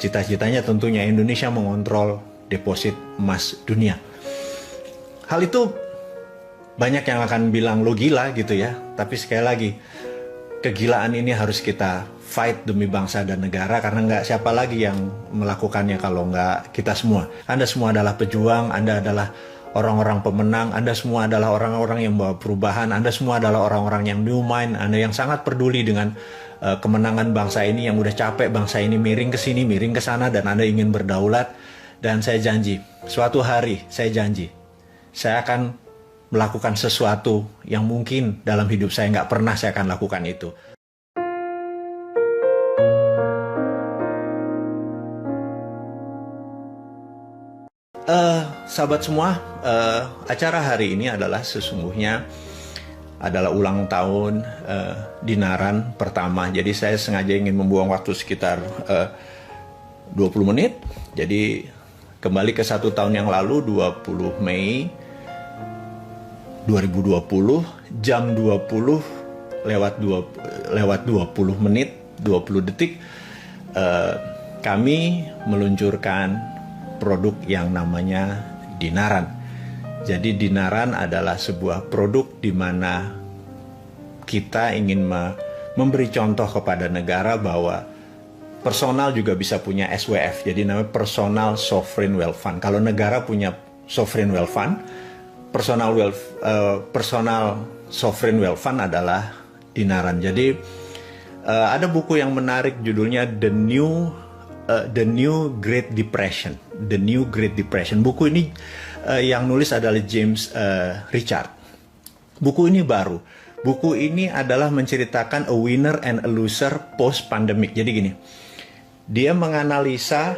cita-citanya tentunya Indonesia mengontrol deposit emas dunia. Hal itu banyak yang akan bilang lo gila gitu ya, tapi sekali lagi kegilaan ini harus kita fight demi bangsa dan negara, karena nggak siapa lagi yang melakukannya kalau nggak kita semua. Anda semua adalah pejuang, Anda adalah orang-orang pemenang, Anda semua adalah orang-orang yang membawa perubahan, Anda semua adalah orang-orang yang new mind, Anda yang sangat peduli dengan kemenangan bangsa ini, yang udah capek bangsa ini miring ke sini, miring ke sana, dan Anda ingin berdaulat. Dan saya janji, suatu hari saya janji, saya akan melakukan sesuatu yang mungkin dalam hidup saya nggak pernah saya akan lakukan itu. Sahabat semua, acara hari ini adalah sesungguhnya adalah ulang tahun Dinaran pertama. Jadi saya sengaja ingin membuang waktu sekitar 20 menit. Jadi kembali ke 1 tahun yang lalu, 20 Mei 2020, jam 20 lewat 20 menit, 20 detik, kami meluncurkan produk yang namanya Dinaran. Jadi Dinaran adalah sebuah produk di mana kita ingin memberi contoh kepada negara bahwa personal juga bisa punya SWF, jadi namanya Personal Sovereign Wealth Fund. Kalau negara punya Sovereign Wealth Fund, Personal Sovereign Wealth Fund adalah Dinaran. Jadi ada buku yang menarik judulnya The New Great Depression. The New Great Depression. Buku ini yang nulis adalah James Richard. Buku ini baru. Buku ini adalah menceritakan a winner and a loser post pandemic. Jadi gini, dia menganalisa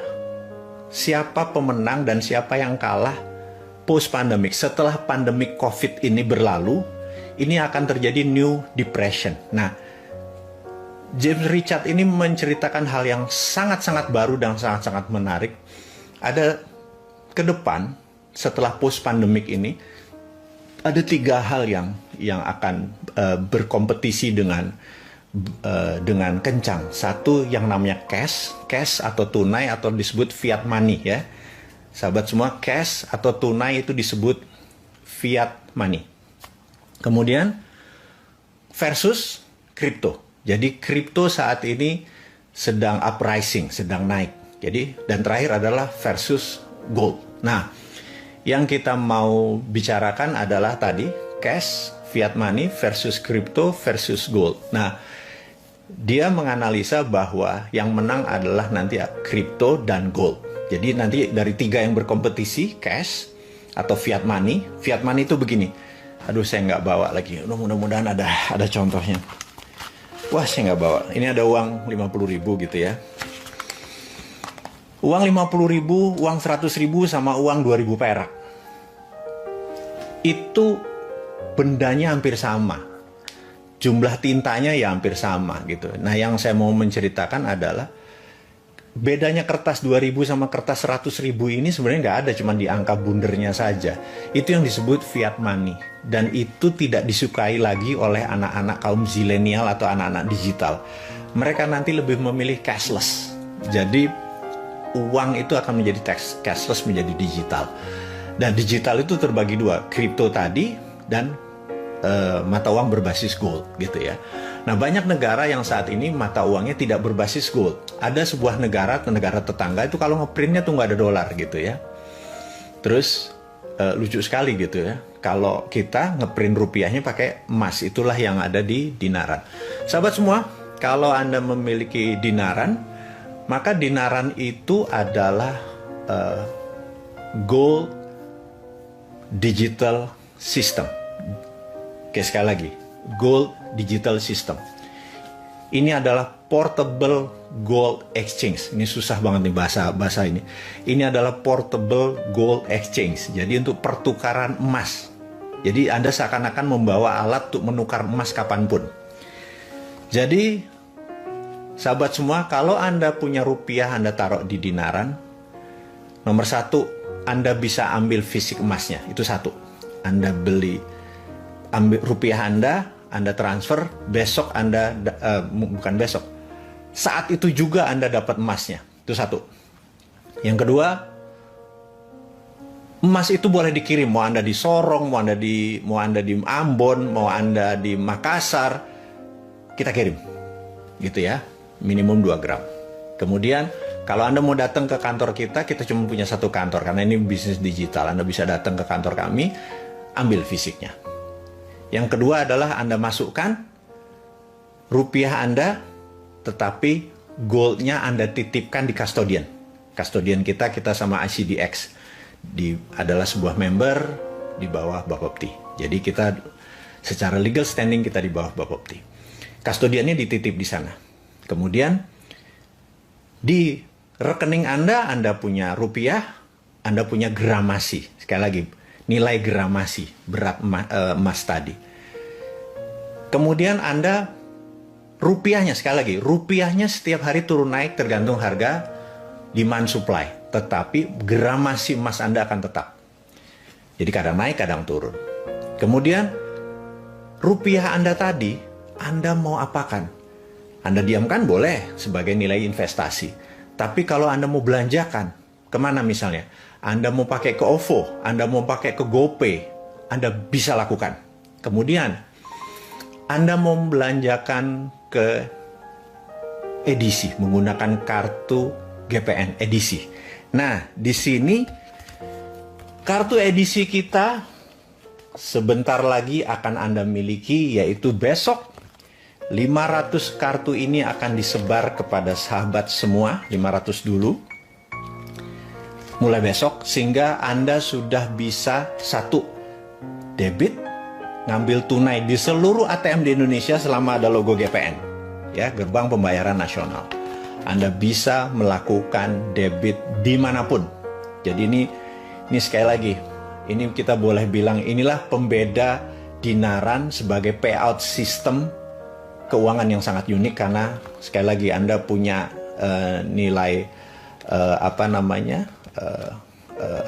siapa pemenang dan siapa yang kalah post pandemic. Setelah pandemic COVID ini berlalu, ini akan terjadi new depression. Nah, James Richard ini menceritakan hal yang sangat-sangat baru dan sangat-sangat menarik. Ada ke depan setelah post pandemic ini, ada 3 hal yang akan berkompetisi dengan kencang. Satu yang namanya cash atau tunai atau disebut fiat money ya. Sahabat semua, cash atau tunai itu disebut fiat money. Kemudian versus crypto. Jadi kripto saat ini sedang uprising, sedang naik. Jadi dan terakhir adalah versus gold. Nah, yang kita mau bicarakan adalah tadi cash, fiat money versus crypto versus gold. Nah, dia menganalisa bahwa yang menang adalah nanti crypto dan gold. Jadi nanti dari 3 yang berkompetisi, cash atau fiat money. Fiat money itu begini. Aduh, saya nggak bawa lagi. Mudah-mudahan ada contohnya. Wah, saya nggak bawa. Ini ada uang 50.000 gitu ya. Uang 50.000, uang 100.000 sama uang 2.000 perak. Itu bendanya hampir sama. Jumlah tintanya ya hampir sama gitu. Nah, yang saya mau menceritakan adalah bedanya kertas 2.000 sama kertas 100.000 ini sebenarnya nggak ada, cuma di angka bundernya saja. Itu yang disebut fiat money. Dan itu tidak disukai lagi oleh anak-anak kaum zilenial atau anak-anak digital. Mereka nanti lebih memilih cashless. Jadi uang itu akan menjadi cashless, menjadi digital. Dan digital itu terbagi 2, kripto tadi dan mata uang berbasis gold gitu ya. Nah, banyak negara yang saat ini mata uangnya tidak berbasis gold. Ada sebuah negara tetangga itu kalau ngeprintnya tuh nggak ada dolar gitu ya. Terus lucu sekali gitu ya. Kalau kita ngeprint rupiahnya pakai emas, itulah yang ada di Dinaran. Sahabat semua, kalau Anda memiliki Dinaran, maka Dinaran itu adalah gold digital system. Oke, sekali lagi, gold digital system. Ini adalah portable gold exchange. Ini susah banget nih bahasa ini. Ini adalah portable gold exchange. Jadi untuk pertukaran emas. Jadi Anda seakan-akan membawa alat untuk menukar emas kapanpun. Jadi sahabat semua, kalau Anda punya rupiah Anda taruh di Dinaran, nomor 1, Anda bisa ambil fisik emasnya. Itu 1. Anda ambil rupiah Anda transfer, besok Anda, bukan besok, saat itu juga Anda dapat emasnya. Itu satu. Yang kedua, emas itu boleh dikirim, mau Anda di Sorong, mau Anda di Ambon, mau Anda di Makassar, kita kirim. Gitu ya, minimum 2 gram. Kemudian kalau Anda mau datang ke kantor kita cuma punya 1 kantor karena ini bisnis digital. Anda bisa datang ke kantor kami, ambil fisiknya. Yang kedua adalah Anda masukkan rupiah Anda, tetapi goldnya Anda titipkan di custodian. Custodian kita sama ICDX. Adalah sebuah member di bawah Bapepti. Jadi kita secara legal standing kita di bawah Bapepti. Custodiannya dititip di sana. Kemudian di rekening Anda punya rupiah, Anda punya gramasi. Sekali lagi, nilai gramasi berat emas tadi. Kemudian Anda rupiahnya, sekali lagi, rupiahnya setiap hari turun naik tergantung harga demand supply. Tetapi gramasi emas Anda akan tetap. Jadi kadang naik, kadang turun. Kemudian rupiah Anda tadi, Anda mau apakan? Anda diamkan boleh sebagai nilai investasi. Tapi kalau Anda mau belanjakan, kemana misalnya? Anda mau pakai ke OVO, Anda mau pakai ke GoPay, Anda bisa lakukan. Kemudian Anda mau belanjakan ke edisi menggunakan kartu GPN edisi. Nah, di sini kartu edisi kita sebentar lagi akan Anda miliki, yaitu besok 500 kartu ini akan disebar kepada sahabat semua, 500 dulu. Mulai besok, sehingga Anda sudah bisa 1 debit, ngambil tunai di seluruh ATM di Indonesia selama ada logo GPN. Ya, Gerbang Pembayaran Nasional. Anda bisa melakukan debit dimanapun. Jadi ini sekali lagi, ini kita boleh bilang inilah pembeda dinaran sebagai payout system keuangan yang sangat unik, karena sekali lagi Anda punya nilai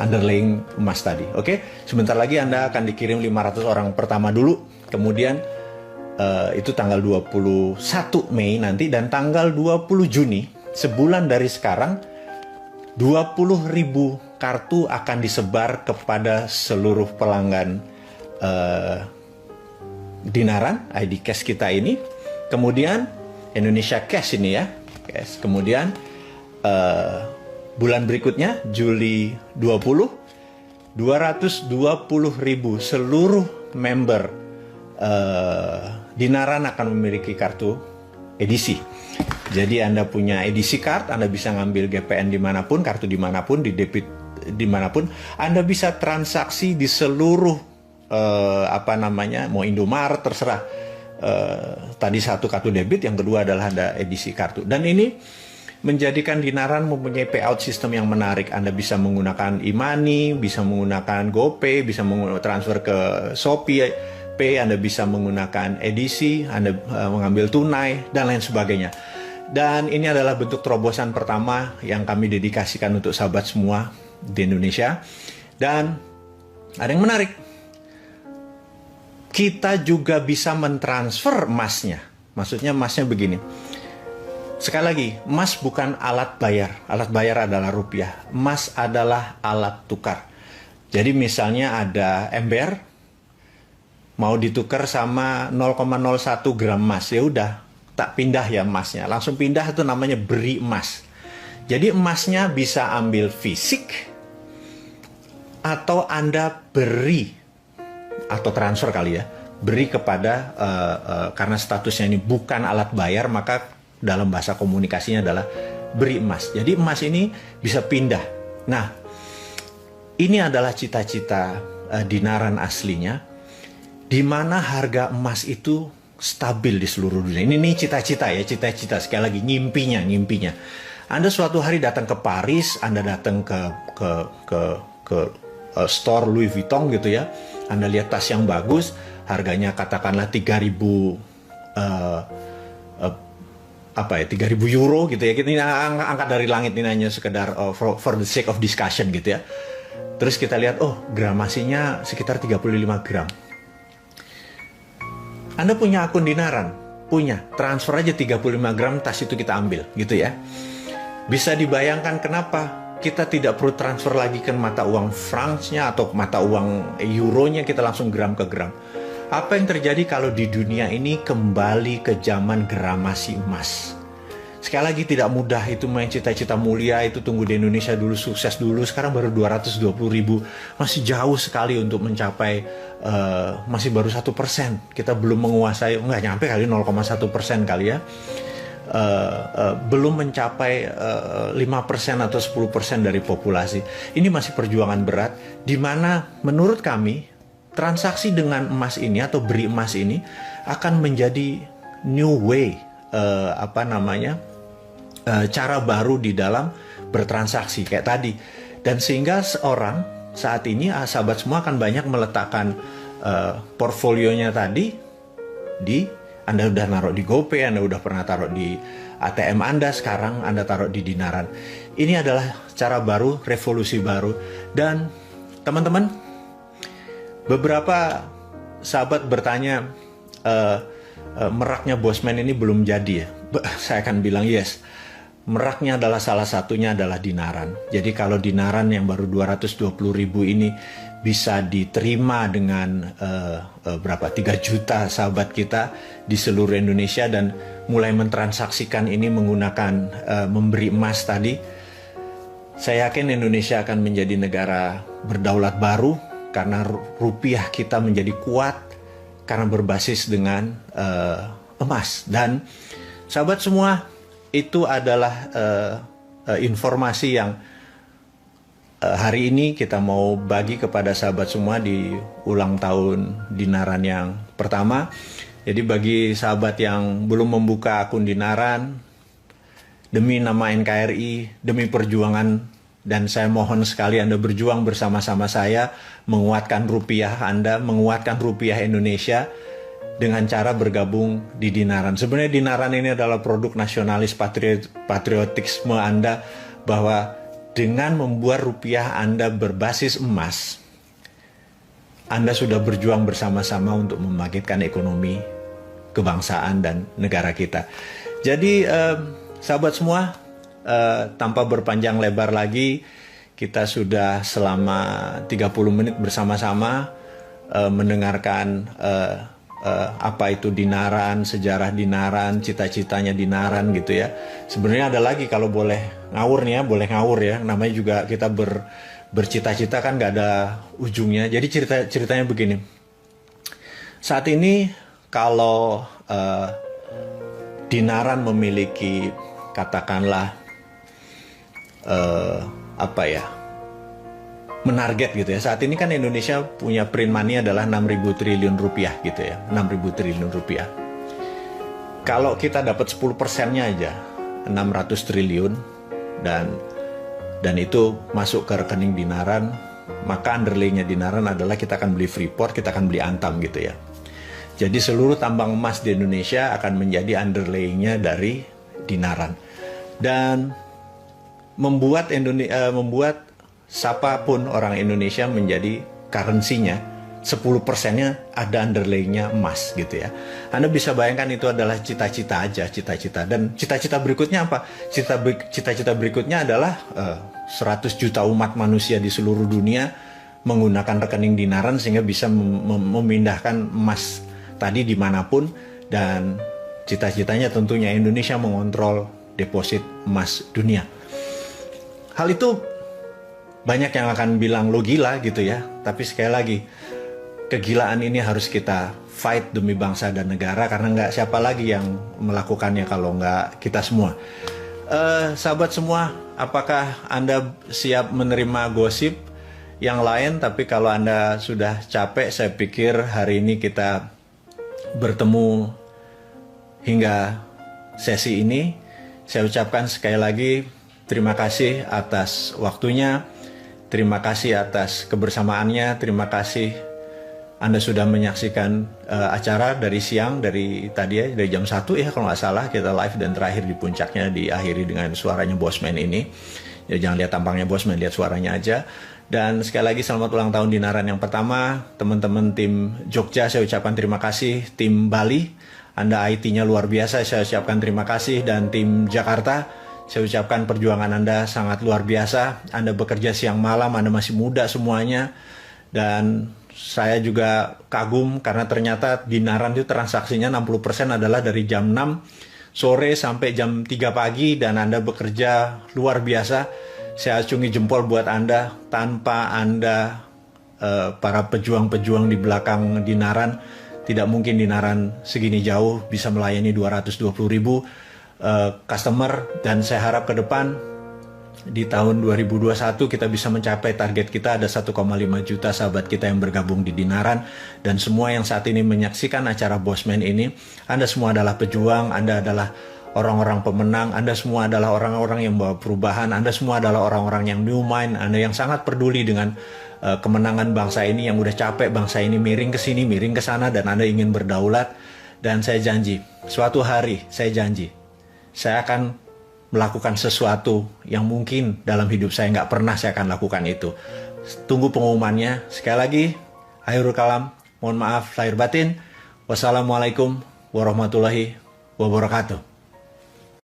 underlying emas tadi. Oke, sebentar lagi Anda akan dikirim 500 orang pertama dulu, kemudian itu tanggal 21 Mei nanti, dan tanggal 20 Juni, sebulan dari sekarang, 20.000 kartu akan disebar kepada seluruh pelanggan dinaran ID Cash kita ini. Kemudian Indonesia Cash ini ya, Cash. Kemudian bulan berikutnya Juli 20, 220.000 seluruh member dinaran akan memiliki kartu edisi. Jadi Anda punya edisi card, Anda bisa ngambil GPN dimanapun, kartu dimanapun, di debit dimanapun. Anda bisa transaksi di seluruh mau Indomaret, terserah. Tadi 1 kartu debit, yang kedua adalah ada edisi kartu. Dan ini menjadikan dinaran mempunyai payout system yang menarik. Anda bisa menggunakan e-money, bisa menggunakan GoPay, bisa transfer ke Shopee Pay, Anda bisa menggunakan edisi, Anda mengambil tunai, dan lain sebagainya. Dan ini adalah bentuk terobosan pertama yang kami dedikasikan untuk sahabat semua di Indonesia. Dan ada yang menarik, kita juga bisa mentransfer emasnya. Maksudnya emasnya begini. Sekali lagi, emas bukan alat bayar. Alat bayar adalah rupiah. Emas adalah alat tukar. Jadi misalnya ada ember, mau ditukar sama 0,01 gram emas, ya udah, tak pindah ya emasnya. Langsung pindah, itu namanya beri emas. Jadi emasnya bisa ambil fisik, atau Anda beri, atau transfer kali ya, beri kepada, karena statusnya ini bukan alat bayar, maka dalam bahasa komunikasinya adalah beri emas. Jadi emas ini bisa pindah. Nah, ini adalah cita-cita dinaran aslinya, di mana harga emas itu stabil di seluruh dunia. Ini cita-cita ya, cita-cita, sekali lagi ngimpinya. Anda suatu hari datang ke Paris, Anda datang ke store Louis Vuitton gitu ya, Anda lihat tas yang bagus, harganya katakanlah 3.000 euro gitu ya. Ini angkat dari langit, ini hanya sekedar for the sake of discussion gitu ya. Terus kita lihat, oh gramasinya sekitar 35 gram. Anda punya akun dinaran, punya, transfer aja 35 gram, tas itu kita ambil gitu ya. Bisa dibayangkan kenapa kita tidak perlu transfer lagi ke mata uang franc-nya atau mata uang euronya, kita langsung gram ke gram. Apa yang terjadi kalau di dunia ini kembali ke zaman gramasi emas? Sekali lagi, tidak mudah itu main cita-cita mulia, itu tunggu di Indonesia dulu, sukses dulu. Sekarang baru 220.000, masih jauh sekali untuk mencapai, masih baru 1%. Kita belum menguasai, nggak nyampe kali 0,1% kali ya. Belum mencapai 5% atau 10% dari populasi. Ini masih perjuangan berat, di mana menurut kami transaksi dengan emas ini atau beri emas ini akan menjadi new way, cara baru di dalam bertransaksi kayak tadi. Dan sehingga seorang saat ini, sahabat semua akan banyak meletakkan portfolionya tadi di, Anda udah naruh di GoPay, Anda udah pernah taruh di ATM Anda, sekarang Anda taruh di dinaran. Ini adalah cara baru, revolusi baru. Dan teman-teman, beberapa sahabat bertanya, meraknya Bosman ini belum jadi ya? Saya akan bilang yes. Meraknya adalah salah satunya adalah dinaran. Jadi kalau dinaran yang baru 220.000 ini bisa diterima dengan 3 juta sahabat kita di seluruh Indonesia dan mulai mentransaksikan ini menggunakan memberi emas tadi, saya yakin Indonesia akan menjadi negara berdaulat baru karena rupiah kita menjadi kuat karena berbasis dengan emas. Dan sahabat semua, itu adalah informasi yang hari ini kita mau bagi kepada sahabat semua di ulang tahun dinaran yang pertama. Jadi bagi sahabat yang belum membuka akun dinaran, demi nama NKRI, demi perjuangan, dan saya mohon sekali Anda berjuang bersama-sama saya, menguatkan rupiah Anda, menguatkan rupiah Indonesia, dengan cara bergabung di dinaran. Sebenarnya dinaran ini adalah produk nasionalis patriotisme Anda, bahwa dengan membuat rupiah Anda berbasis emas, Anda sudah berjuang bersama-sama untuk membangkitkan ekonomi, kebangsaan, dan negara kita. Jadi sahabat semua, tanpa berpanjang lebar lagi, kita sudah selama 30 menit bersama-sama mendengarkan apa itu dinaran, sejarah dinaran, cita-citanya dinaran gitu ya. Sebenarnya ada lagi, kalau boleh ngawur nih ya, boleh ngawur ya. Namanya juga kita bercita-cita kan nggak ada ujungnya. Jadi ceritanya begini. Saat ini kalau dinaran memiliki katakanlah menarget gitu ya. Saat ini kan Indonesia punya print money adalah 6.000 triliun rupiah gitu ya. 6.000 triliun rupiah. Kalau kita dapat 10%-nya aja, 600 triliun, dan itu masuk ke rekening dinaran, maka underlay-nya dinaran adalah kita akan beli Freeport, kita akan beli Antam gitu ya. Jadi seluruh tambang emas di Indonesia akan menjadi underlay-nya dari dinaran. Dan membuat siapapun orang Indonesia menjadi currency-nya, 10%-nya ada underlay-nya emas gitu ya. Anda bisa bayangkan itu adalah cita-cita aja, cita-cita. Dan cita-cita berikutnya apa? Cita-cita berikutnya adalah 100 juta umat manusia di seluruh dunia menggunakan rekening dinaran sehingga bisa memindahkan emas tadi dimanapun. Dan cita-citanya tentunya Indonesia mengontrol deposit emas dunia. Hal itu banyak yang akan bilang lo gila gitu ya. Tapi sekali lagi, kegilaan ini harus kita fight demi bangsa dan negara, karena nggak siapa lagi yang melakukannya kalau nggak kita semua. Sahabat semua, apakah Anda siap menerima gosip yang lain? Tapi kalau Anda sudah capek, saya pikir hari ini kita bertemu hingga sesi ini. Saya ucapkan sekali lagi terima kasih atas waktunya. Terima kasih atas kebersamaannya. Terima kasih Anda sudah menyaksikan acara dari siang, dari tadi ya, dari jam 1 ya kalau nggak salah kita live, dan terakhir di puncaknya diakhiri dengan suaranya Bosman ini. Ya jangan lihat tampangnya Bosman, lihat suaranya aja. Dan sekali lagi selamat ulang tahun dinaran yang pertama. Teman-teman tim Jogja saya ucapkan terima kasih. Tim Bali, Anda IT-nya luar biasa, saya ucapkan terima kasih. Dan tim Jakarta, Saya ucapkan perjuangan Anda sangat luar biasa. Anda bekerja siang malam, Anda masih muda semuanya. Dan saya juga kagum karena ternyata di Naran itu transaksinya 60% adalah dari jam 6 sore sampai jam 3 pagi. Dan Anda bekerja luar biasa. Saya acungi jempol buat Anda. Tanpa Anda, para pejuang-pejuang di belakang di Naran, tidak mungkin di Naran segini jauh bisa melayani 220.000 customer. Dan saya harap ke depan di tahun 2021 kita bisa mencapai target kita, ada 1,5 juta sahabat kita yang bergabung di Dinaran. Dan semua yang saat ini menyaksikan acara Bossman ini, Anda semua adalah pejuang, Anda adalah orang-orang pemenang, Anda semua adalah orang-orang yang bawa perubahan, Anda semua adalah orang-orang yang new mind, Anda yang sangat peduli dengan kemenangan bangsa ini, yang udah capek bangsa ini miring ke sini, miring ke sana, dan Anda ingin berdaulat. Dan saya janji, suatu hari saya janji, saya akan melakukan sesuatu yang mungkin dalam hidup saya nggak pernah saya akan lakukan itu. Tunggu pengumumannya. Sekali lagi, akhirul kalam, mohon maaf lahir batin. Wassalamualaikum warahmatullahi wabarakatuh.